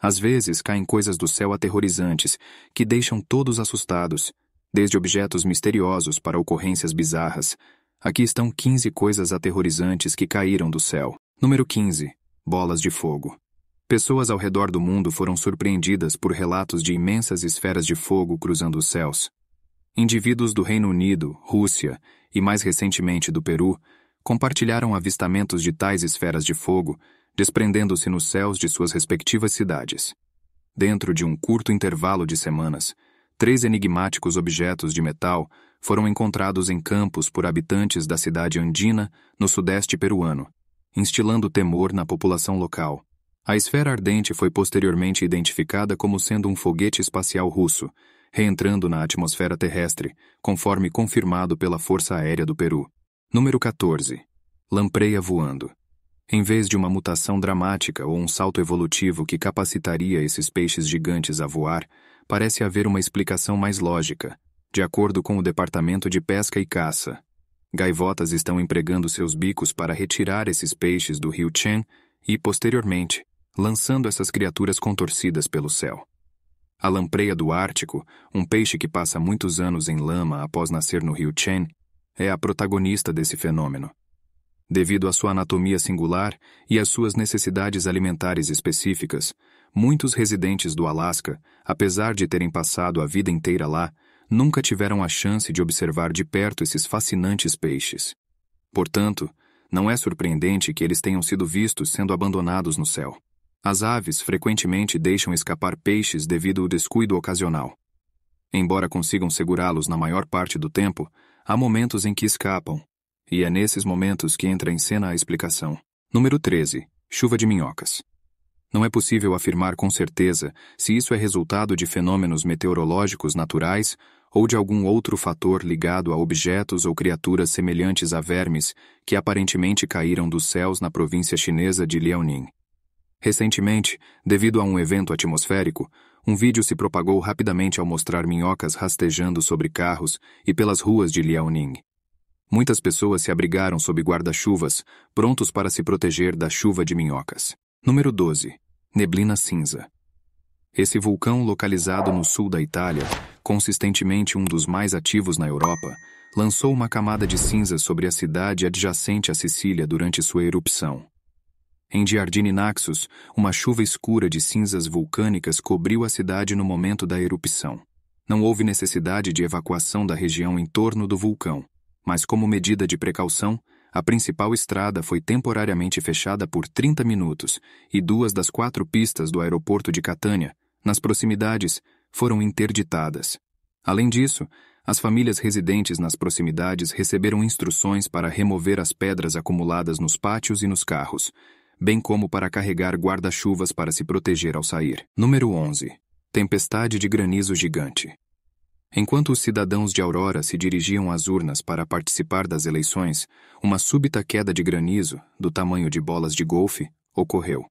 Às vezes caem coisas do céu aterrorizantes, que deixam todos assustados, desde objetos misteriosos para ocorrências bizarras. Aqui estão 15 coisas aterrorizantes que caíram do céu. Número 15. Bolas de fogo. Pessoas ao redor do mundo foram surpreendidas por relatos de imensas esferas de fogo cruzando os céus. Indivíduos do Reino Unido, Rússia e, mais recentemente, do Peru, compartilharam avistamentos de tais esferas de fogo, desprendendo-se nos céus de suas respectivas cidades. Dentro de um curto intervalo de semanas, 3 enigmáticos objetos de metal foram encontrados em campos por habitantes da cidade andina, no sudeste peruano, instilando temor na população local. A esfera ardente foi posteriormente identificada como sendo um foguete espacial russo, reentrando na atmosfera terrestre, conforme confirmado pela Força Aérea do Peru. Número 14. Lampreia voando. Em vez de uma mutação dramática ou um salto evolutivo que capacitaria esses peixes gigantes a voar, parece haver uma explicação mais lógica, de acordo com o Departamento de Pesca e Caça. Gaivotas estão empregando seus bicos para retirar esses peixes do rio Chen e, posteriormente, lançando essas criaturas contorcidas pelo céu. A lampreia do Ártico, um peixe que passa muitos anos em lama após nascer no rio Chen, é a protagonista desse fenômeno. Devido à sua anatomia singular e às suas necessidades alimentares específicas, muitos residentes do Alasca, apesar de terem passado a vida inteira lá, nunca tiveram a chance de observar de perto esses fascinantes peixes. Portanto, não é surpreendente que eles tenham sido vistos sendo abandonados no céu. As aves frequentemente deixam escapar peixes devido ao descuido ocasional. Embora consigam segurá-los na maior parte do tempo, há momentos em que escapam, e é nesses momentos que entra em cena a explicação. Número 13. Chuva de minhocas. Não é possível afirmar com certeza se isso é resultado de fenômenos meteorológicos naturais ou de algum outro fator ligado a objetos ou criaturas semelhantes a vermes que aparentemente caíram dos céus na província chinesa de Liaoning. Recentemente, devido a um evento atmosférico, um vídeo se propagou rapidamente ao mostrar minhocas rastejando sobre carros e pelas ruas de Liaoning. Muitas pessoas se abrigaram sob guarda-chuvas, prontos para se proteger da chuva de minhocas. Número 12. Neblina cinza. Esse vulcão, localizado no sul da Itália, consistentemente um dos mais ativos na Europa, lançou uma camada de cinza sobre a cidade adjacente à Sicília durante sua erupção. Em Giardini Naxos, uma chuva escura de cinzas vulcânicas cobriu a cidade no momento da erupção. Não houve necessidade de evacuação da região em torno do vulcão, mas como medida de precaução, a principal estrada foi temporariamente fechada por 30 minutos e 2 das 4 pistas do aeroporto de Catânia, nas proximidades, foram interditadas. Além disso, as famílias residentes nas proximidades receberam instruções para remover as pedras acumuladas nos pátios e nos carros, bem como para carregar guarda-chuvas para se proteger ao sair. Número 11. Tempestade de granizo gigante. Enquanto os cidadãos de Aurora se dirigiam às urnas para participar das eleições, uma súbita queda de granizo, do tamanho de bolas de golfe, ocorreu.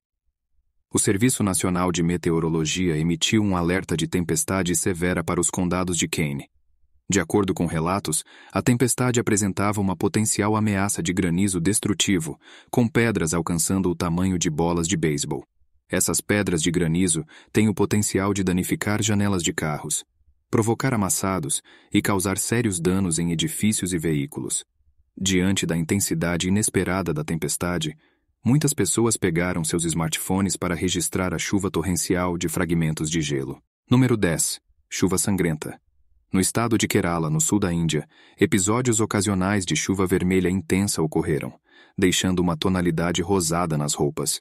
O Serviço Nacional de Meteorologia emitiu um alerta de tempestade severa para os condados de Kane. De acordo com relatos, a tempestade apresentava uma potencial ameaça de granizo destrutivo, com pedras alcançando o tamanho de bolas de beisebol. Essas pedras de granizo têm o potencial de danificar janelas de carros, provocar amassados e causar sérios danos em edifícios e veículos. Diante da intensidade inesperada da tempestade, muitas pessoas pegaram seus smartphones para registrar a chuva torrencial de fragmentos de gelo. Número 10. Chuva sangrenta. No estado de Kerala, no sul da Índia, episódios ocasionais de chuva vermelha intensa ocorreram, deixando uma tonalidade rosada nas roupas.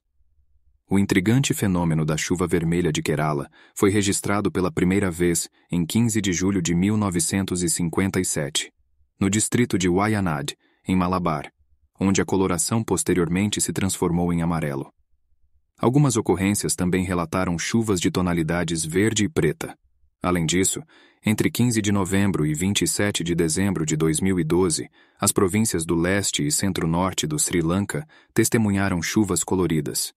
O intrigante fenômeno da chuva vermelha de Kerala foi registrado pela primeira vez em 15 de julho de 1957, no distrito de Wayanad, em Malabar, onde a coloração posteriormente se transformou em amarelo. Algumas ocorrências também relataram chuvas de tonalidades verde e preta. Além disso, entre 15 de novembro e 27 de dezembro de 2012, as províncias do leste e centro-norte do Sri Lanka testemunharam chuvas coloridas.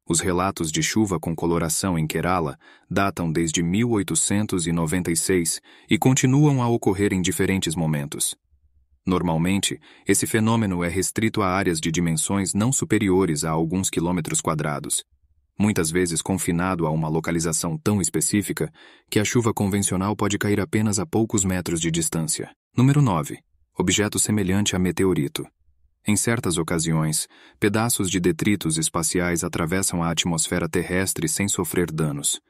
Os relatos de chuva com coloração em Kerala datam desde 1896 e continuam a ocorrer em diferentes momentos. Normalmente, esse fenômeno é restrito a áreas de dimensões não superiores a alguns quilômetros quadrados. muitas vezes confinado a uma localização tão específica que a chuva convencional pode cair apenas a poucos metros de distância. Número 9. Objeto semelhante a meteorito. Em certas ocasiões, pedaços de detritos espaciais atravessam a atmosfera terrestre sem sofrer danos.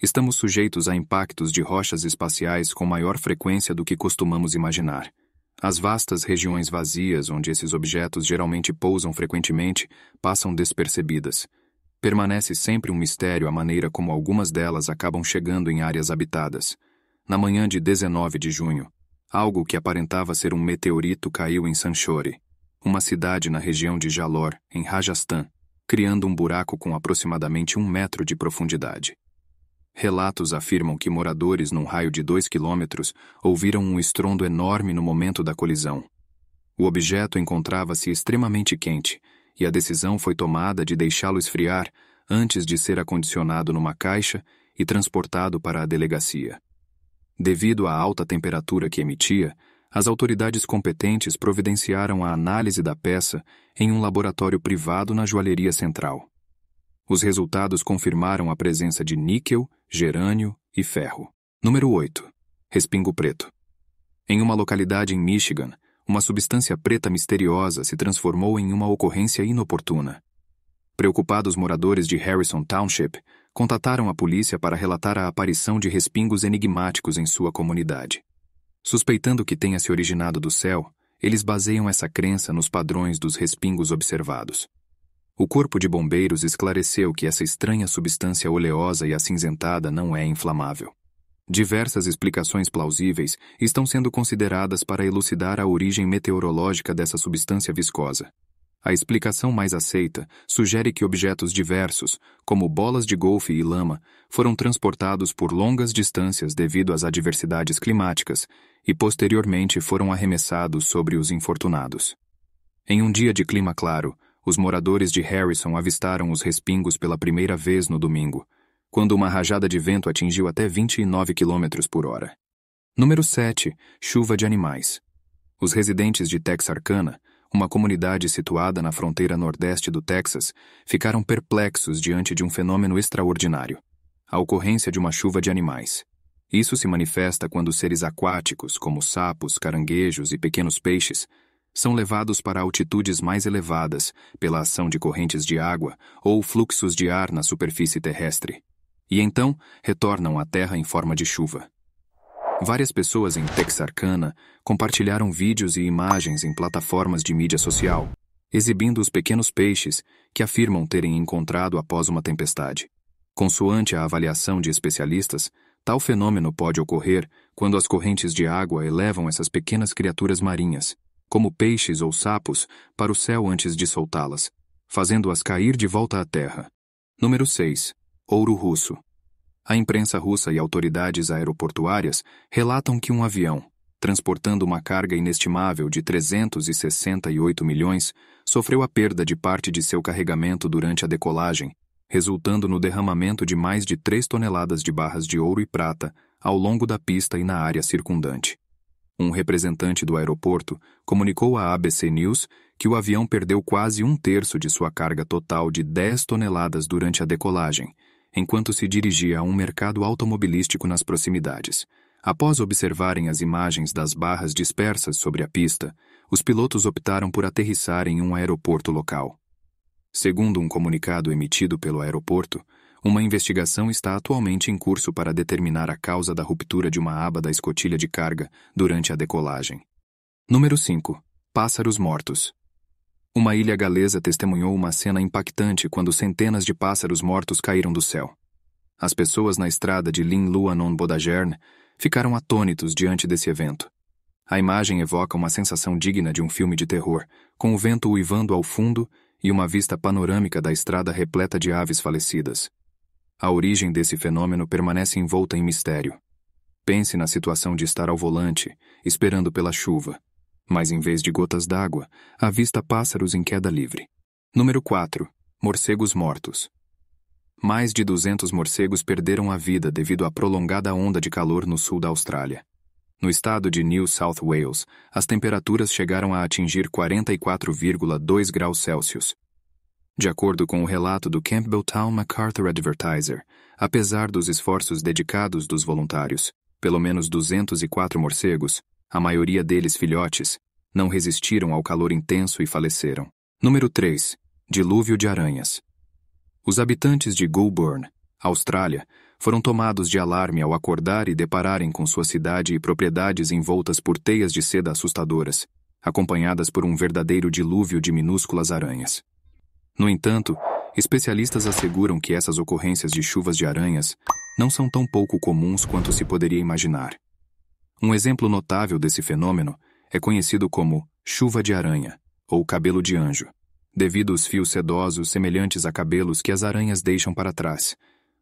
Estamos sujeitos a impactos de rochas espaciais com maior frequência do que costumamos imaginar. As vastas regiões vazias onde esses objetos geralmente pousam frequentemente passam despercebidas. Permanece sempre um mistério a maneira como algumas delas acabam chegando em áreas habitadas. Na manhã de 19 de junho, algo que aparentava ser um meteorito caiu em Sanchore, uma cidade na região de Jalor, em Rajasthan, criando um buraco com aproximadamente 1 metro de profundidade. Relatos afirmam que moradores num raio de 2 quilômetros ouviram um estrondo enorme no momento da colisão. O objeto encontrava-se extremamente quente, e a decisão foi tomada de deixá-lo esfriar antes de ser acondicionado numa caixa e transportado para a delegacia. Devido à alta temperatura que emitia, as autoridades competentes providenciaram a análise da peça em um laboratório privado na joalheria central. Os resultados confirmaram a presença de níquel, gerânio e ferro. Número 8. Respingo preto. Em uma localidade em Michigan, uma substância preta misteriosa se transformou em uma ocorrência inoportuna. Preocupados moradores de Harrison Township contataram a polícia para relatar a aparição de respingos enigmáticos em sua comunidade. Suspeitando que tenha se originado do céu, eles baseiam essa crença nos padrões dos respingos observados. O corpo de bombeiros esclareceu que essa estranha substância oleosa e acinzentada não é inflamável. Diversas explicações plausíveis estão sendo consideradas para elucidar a origem meteorológica dessa substância viscosa. A explicação mais aceita sugere que objetos diversos, como bolas de golfe e lama, foram transportados por longas distâncias devido às adversidades climáticas e posteriormente foram arremessados sobre os infortunados. Em um dia de clima claro, os moradores de Harrison avistaram os respingos pela primeira vez no domingo, quando uma rajada de vento atingiu até 29 km por hora. Número 7. Chuva de animais. Os residentes de Texarkana, uma comunidade situada na fronteira nordeste do Texas, ficaram perplexos diante de um fenômeno extraordinário: a ocorrência de uma chuva de animais. Isso se manifesta quando seres aquáticos, como sapos, caranguejos e pequenos peixes, são levados para altitudes mais elevadas pela ação de correntes de água ou fluxos de ar na superfície terrestre, e então retornam à Terra em forma de chuva. Várias pessoas em Texarkana compartilharam vídeos e imagens em plataformas de mídia social, exibindo os pequenos peixes que afirmam terem encontrado após uma tempestade. Consoante a avaliação de especialistas, tal fenômeno pode ocorrer quando as correntes de água elevam essas pequenas criaturas marinhas, como peixes ou sapos, para o céu antes de soltá-las, fazendo-as cair de volta à terra. Número 6. Ouro russo. A imprensa russa e autoridades aeroportuárias relatam que um avião, transportando uma carga inestimável de 368 milhões, sofreu a perda de parte de seu carregamento durante a decolagem, resultando no derramamento de mais de 3 toneladas de barras de ouro e prata ao longo da pista e na área circundante. Um representante do aeroporto comunicou à ABC News que o avião perdeu quase 1/3 de sua carga total de 10 toneladas durante a decolagem, enquanto se dirigia a um mercado automobilístico nas proximidades. Após observarem as imagens das barras dispersas sobre a pista, os pilotos optaram por aterrissar em um aeroporto local. Segundo um comunicado emitido pelo aeroporto, uma investigação está atualmente em curso para determinar a causa da ruptura de uma aba da escotilha de carga durante a decolagem. Número 5. Pássaros mortos. Uma ilha galesa testemunhou uma cena impactante quando centenas de pássaros mortos caíram do céu. As pessoas na estrada de Linn-Luanon-Bodagern ficaram atônitos diante desse evento. A imagem evoca uma sensação digna de um filme de terror, com o vento uivando ao fundo e uma vista panorâmica da estrada repleta de aves falecidas. A origem desse fenômeno permanece envolta em mistério. Pense na situação de estar ao volante, esperando pela chuva, mas em vez de gotas d'água, avista pássaros em queda livre. Número 4. Morcegos mortos. Mais de 200 morcegos perderam a vida devido à prolongada onda de calor no sul da Austrália. No estado de New South Wales, as temperaturas chegaram a atingir 44,2 graus Celsius. De acordo com o relato do Campbelltown MacArthur Advertiser, apesar dos esforços dedicados dos voluntários, pelo menos 204 morcegos, a maioria deles filhotes, não resistiram ao calor intenso e faleceram. Número 3. Dilúvio de aranhas. Os habitantes de Goulburn, Austrália, foram tomados de alarme ao acordar e depararem com sua cidade e propriedades envoltas por teias de seda assustadoras, acompanhadas por um verdadeiro dilúvio de minúsculas aranhas. No entanto, especialistas asseguram que essas ocorrências de chuvas de aranhas não são tão pouco comuns quanto se poderia imaginar. Um exemplo notável desse fenômeno é conhecido como chuva de aranha, ou cabelo de anjo, devido aos fios sedosos semelhantes a cabelos que as aranhas deixam para trás.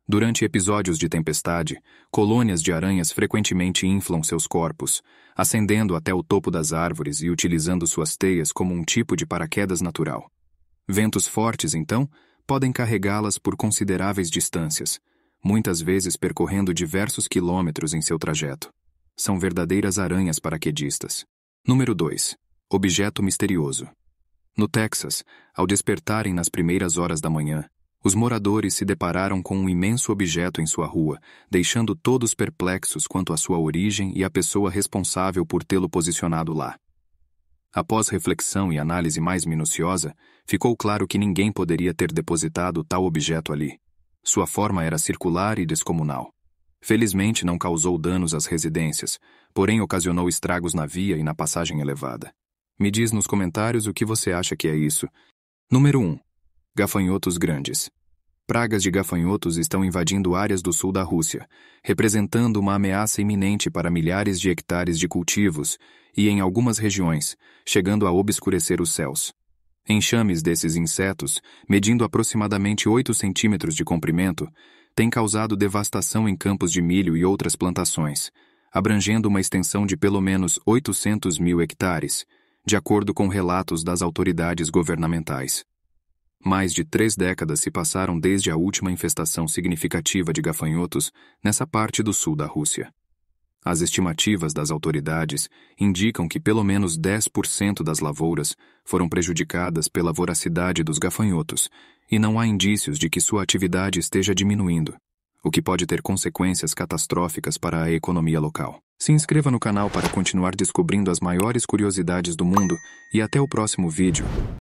Durante episódios de tempestade, colônias de aranhas frequentemente inflam seus corpos, ascendendo até o topo das árvores e utilizando suas teias como um tipo de paraquedas natural. Ventos fortes, então, podem carregá-las por consideráveis distâncias, muitas vezes percorrendo diversos quilômetros em seu trajeto. São verdadeiras aranhas paraquedistas. Número 2. Objeto misterioso. No Texas, ao despertarem nas primeiras horas da manhã, os moradores se depararam com um imenso objeto em sua rua, deixando todos perplexos quanto à sua origem e à pessoa responsável por tê-lo posicionado lá. Após reflexão e análise mais minuciosa, ficou claro que ninguém poderia ter depositado tal objeto ali. Sua forma era circular e descomunal. Felizmente não causou danos às residências, porém ocasionou estragos na via e na passagem elevada. Me diz nos comentários o que você acha que é isso. Número 1. Gafanhotos grandes. Pragas de gafanhotos estão invadindo áreas do sul da Rússia, representando uma ameaça iminente para milhares de hectares de cultivos e, em algumas regiões, chegando a obscurecer os céus. Enxames desses insetos, medindo aproximadamente 8 centímetros de comprimento, têm causado devastação em campos de milho e outras plantações, abrangendo uma extensão de pelo menos 800 mil hectares, de acordo com relatos das autoridades governamentais. Mais de 3 décadas se passaram desde a última infestação significativa de gafanhotos nessa parte do sul da Rússia. As estimativas das autoridades indicam que pelo menos 10% das lavouras foram prejudicadas pela voracidade dos gafanhotos, e não há indícios de que sua atividade esteja diminuindo, o que pode ter consequências catastróficas para a economia local. Se inscreva no canal para continuar descobrindo as maiores curiosidades do mundo e até o próximo vídeo.